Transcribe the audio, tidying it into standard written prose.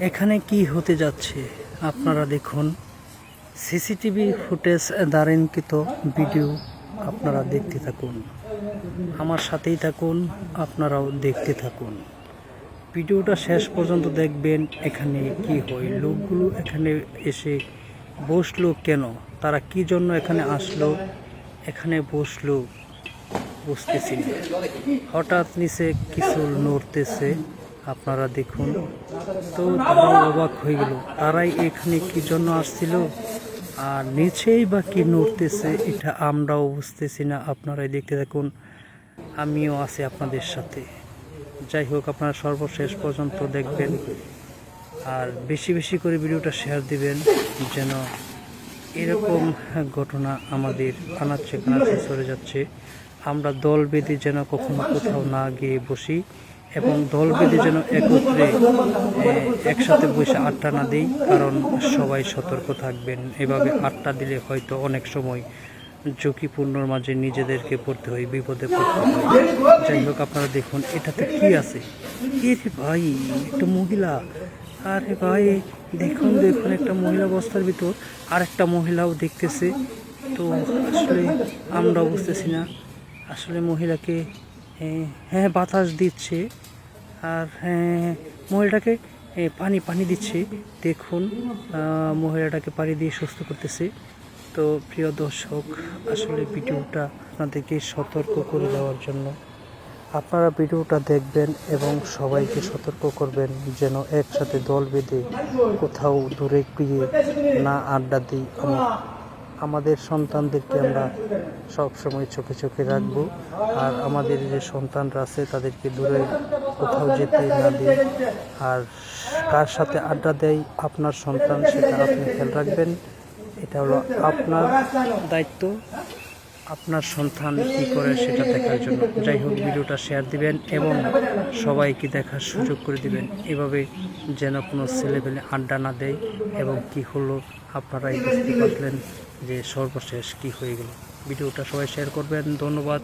এখানে কি হতে যাচ্ছে আপনারা দেখুন। সিসিটিভি ফুটেজ দ্বারাঙ্কিত ভিডিও আপনারা দেখতে থাকুন, আমার সাথেই থাকুন, আপনারাও দেখতে থাকুন। ভিডিওটা শেষ পর্যন্ত দেখবেন। এখানে কি হয়, লোকগুলো এখানে এসে বসলো কেন, তারা কি জন্য এখানে আসলো, এখানে বসলো বুঝতেছি না। হঠাৎ নিচে কিছু নড়তেছে, আপনারা দেখুন। তো তারাও অবাক হয়ে গেল, তারাই এখানে কি জন্য আসছিল আর নিচেই বা কি নড়তেছে, এটা আমরাও বুঝতেছি না। আপনারাই দেখতে থাকুন, আমিও আছি আপনাদের সাথে। যাই হোক, আপনারা সর্বশেষ পর্যন্ত দেখবেন আর বেশি বেশি করে ভিডিওটা শেয়ার দিবেন, যেন এরকম ঘটনা আমাদের আনাচে কানাচে চলে যাচ্ছে। আমরা দল বেঁধে যেন কখনো কোথাও না গিয়ে বসি এবং দল বেঁধে যেন একত্রে একসাথে বসে আড্ডা না দিই, কারণ সবাই সতর্ক থাকবেন। এভাবে আড্ডা দিলে হয়তো অনেক সময় ঝুঁকিপূর্ণর মাঝে নিজেদেরকে পড়তে হয়, বিপদে পড়তে হয়। যাই হোক, আপনারা দেখুন এটাতে কি আছে। এ রে ভাই, একটা মহিলা। আরে ভাই দেখুন দেখুন, একটা মহিলা বস্তার ভিতর আর একটা মহিলাও দেখতেছে। তো আসলে আমরা বুঝতেছি না, আসলে মহিলাকে হ্যাঁ বাতাস দিচ্ছে আর মহিলাটাকে পানি পানি দিচ্ছে। দেখুন মহিলাটাকে পানি দিয়ে সুস্থ করতেছে। তো প্রিয় দর্শক, আসলে ভিডিওটা আপনাদেরকে সতর্ক করে দেওয়ার জন্য আপনারা ভিডিওটা দেখবেন এবং সবাইকে সতর্ক করবেন, যেন একসাথে দল বেঁধে কোথাও দূরে গিয়ে না আড্ডা দিই। আমাদের সন্তানদেরকে আমরা সবসময় চোখে চোখে রাখবো, আর আমাদের যে সন্তানরা আছে তাদেরকে দূরে কোথাও যেতে না দিই। আর কার সাথে আড্ডা দেয় আপনার সন্তান, সেটা আপনি খেয়াল রাখবেন। এটা হলো আপনার দায়িত্ব, আপনার সন্তান কী করে সেটা দেখার জন্য। যাই হোক, ভিডিওটা শেয়ার দিবেন এবং সবাইকে দেখার সুযোগ করে দিবেন, এভাবে যেন কোনো ছেলেপেলে আড্ডা না দেয়। এবং কি হলো আপনারাই বুঝতে পারলেন যে সর্বশেষ কি হয়ে গেল। ভিডিওটা সবাই শেয়ার করবেন। ধন্যবাদ।